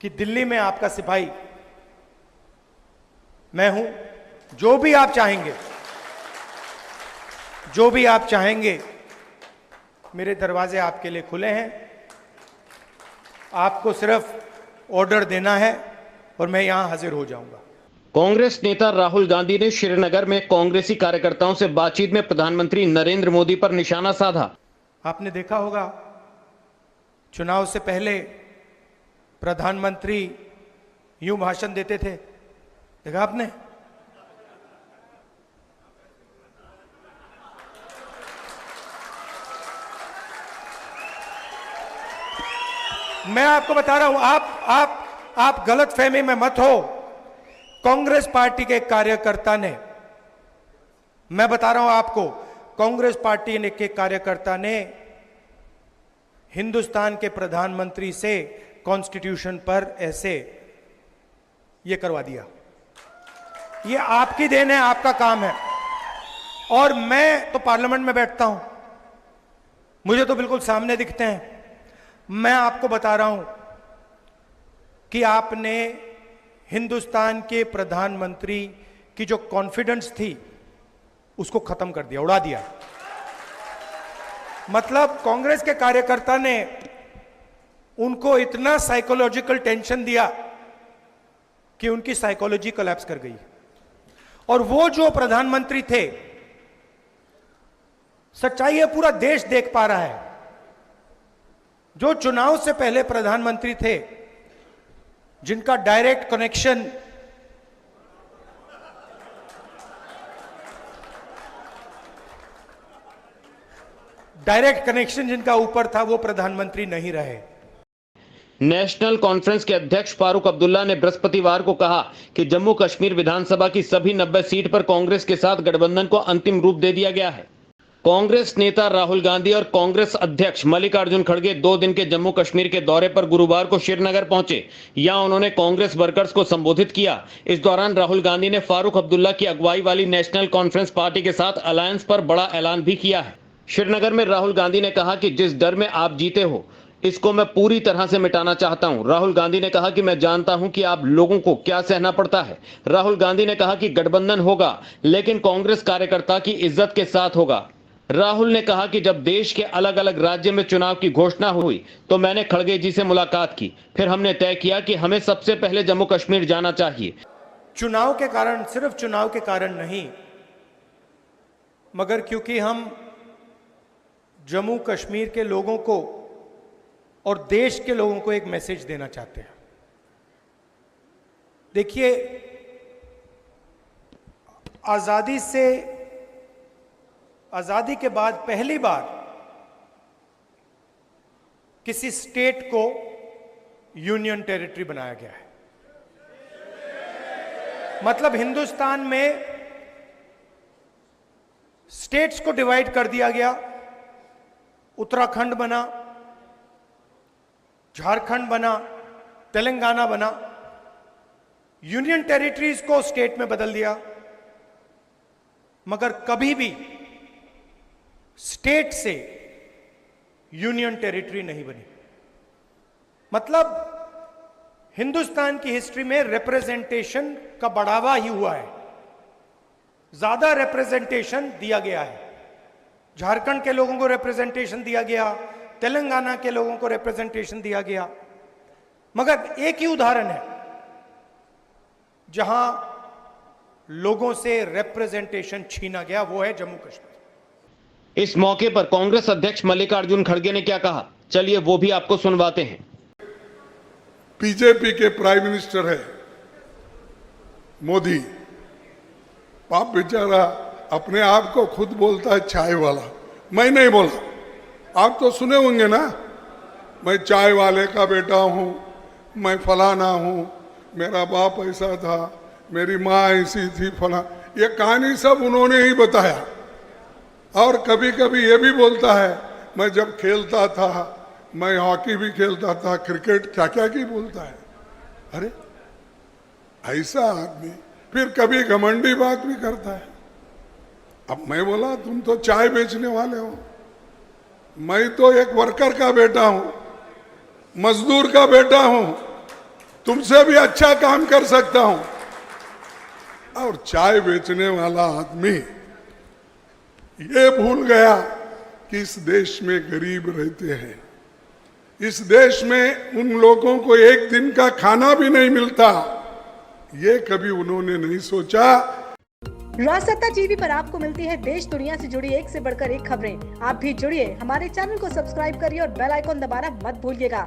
कि दिल्ली में आपका सिपाही मैं हूं। जो भी आप चाहेंगे, जो भी आप चाहेंगे, मेरे दरवाजे आपके लिए खुले हैं। आपको सिर्फ ऑर्डर देना है और मैं यहां हाजिर हो जाऊंगा। कांग्रेस नेता राहुल गांधी ने श्रीनगर में कांग्रेसी कार्यकर्ताओं से बातचीत में प्रधानमंत्री नरेंद्र मोदी पर निशाना साधा। आपने देखा होगा, चुनाव से पहले प्रधानमंत्री यूं भाषण देते थे, देखा आपने? मैं आपको बता रहा हूं, आप गलत फहमी में मत हो। कांग्रेस पार्टी के कार्यकर्ता ने, मैं बता रहा हूं आपको, कांग्रेस पार्टी के कार्यकर्ता ने हिंदुस्तान के प्रधानमंत्री से कॉन्स्टिट्यूशन पर ऐसे ये करवा दिया। ये आपकी देन है, आपका काम है। और मैं तो पार्लियामेंट में बैठता हूं, मुझे तो बिल्कुल सामने दिखते हैं। मैं आपको बता रहा हूं कि आपने हिंदुस्तान के प्रधानमंत्री की जो कॉन्फिडेंस थी उसको खत्म कर दिया, उड़ा दिया। मतलब कांग्रेस के कार्यकर्ता ने उनको इतना साइकोलॉजिकल टेंशन दिया कि उनकी साइकोलॉजी कोलैप्स कर गई। और वो जो प्रधानमंत्री थे, सच्चाई है पूरा देश देख पा रहा है, जो चुनाव से पहले प्रधानमंत्री थे, जिनका डायरेक्ट कनेक्शन जिनका ऊपर था, वो प्रधानमंत्री नहीं रहे। नेशनल कॉन्फ्रेंस के अध्यक्ष फारूक अब्दुल्ला ने बृहस्पतिवार को कहा कि जम्मू कश्मीर विधानसभा की सभी 90 सीट पर कांग्रेस के साथ गठबंधन को अंतिम रूप दे दिया गया है। कांग्रेस नेता राहुल गांधी और कांग्रेस अध्यक्ष मल्लिकार्जुन खड़गे 2 दिन के जम्मू कश्मीर के दौरे पर गुरुवार को श्रीनगर पहुंचे। यहां उन्होंने कांग्रेस वर्कर्स को संबोधित किया। इस दौरान राहुल गांधी ने फारूक अब्दुल्ला की अगुवाई वाली नेशनल कॉन्फ्रेंस पार्टी के साथ अलायंस पर बड़ा ऐलान भी किया है। श्रीनगर में राहुल गांधी ने कहा कि जिस डर में आप जीते हो, इसको मैं पूरी तरह से मिटाना चाहता हूं। राहुल गांधी ने कहा कि मैं जानता हूं कि आप लोगों को क्या सहना पड़ता है। राहुल गांधी ने कहा कि गठबंधन होगा, लेकिन कांग्रेस कार्यकर्ता की इज्जत के साथ होगा। राहुल ने कहा कि जब देश के अलग अलग राज्य में चुनाव की घोषणा हुई तो मैंने खड़गे जी से मुलाकात की। फिर हमने तय किया कि हमें सबसे पहले जम्मू कश्मीर जाना चाहिए। चुनाव के कारण, सिर्फ चुनाव के कारण नहीं, मगर क्योंकि हम जम्मू कश्मीर के लोगों को और देश के लोगों को एक मैसेज देना चाहते हैं। देखिए, आजादी के बाद पहली बार किसी स्टेट को यूनियन टेरिटरी बनाया गया है। मतलब हिंदुस्तान में स्टेट्स को डिवाइड कर दिया गया। उत्तराखंड बना, झारखंड बना, तेलंगाना बना, यूनियन टेरिटरीज को स्टेट में बदल दिया। मगर कभी भी स्टेट से यूनियन टेरिटरी नहीं बनी। मतलब हिंदुस्तान की हिस्ट्री में रिप्रेजेंटेशन का बढ़ावा ही हुआ है, ज्यादा रिप्रेजेंटेशन दिया गया है। झारखंड के लोगों को रिप्रेजेंटेशन दिया गया, तेलंगाना के लोगों को रिप्रेजेंटेशन दिया गया। मगर एक ही उदाहरण है जहां लोगों से रिप्रेजेंटेशन छीना गया, वो है जम्मू कश्मीर। इस मौके पर कांग्रेस अध्यक्ष मल्लिकार्जुन खड़गे ने क्या कहा, चलिए वो भी आपको सुनवाते हैं। बीजेपी के प्राइम मिनिस्टर है मोदी, आप बेचारा अपने आप को खुद बोलता है चाय वाला। मैं नहीं बोला, आप तो सुने होंगे ना, मैं चाय वाले का बेटा हूं, मैं फलाना हूं, मेरा बाप ऐसा था, मेरी माँ ऐसी थी, फला, ये कहानी सब उन्होंने ही बताया। और कभी कभी ये भी बोलता है, मैं जब खेलता था, मैं हॉकी भी खेलता था, क्रिकेट, क्या क्या की बोलता है। अरे ऐसा आदमी फिर कभी घमंडी बात भी करता है। अब मैं बोला, तुम तो चाय बेचने वाले हो, मैं तो एक वर्कर का बेटा हूं, मजदूर का बेटा हूं, तुमसे भी अच्छा काम कर सकता हूं। और चाय बेचने वाला आदमी ये भूल गया कि इस देश में गरीब रहते हैं, इस देश में उन लोगों को एक दिन का खाना भी नहीं मिलता, ये कभी उन्होंने नहीं सोचा। राजसत्ता टीवी पर आपको मिलती है देश दुनिया से जुड़ी एक से बढ़कर एक खबरें। आप भी जुड़िए, हमारे चैनल को सब्सक्राइब करिए और बेल आइकॉन दबाना मत भूलिएगा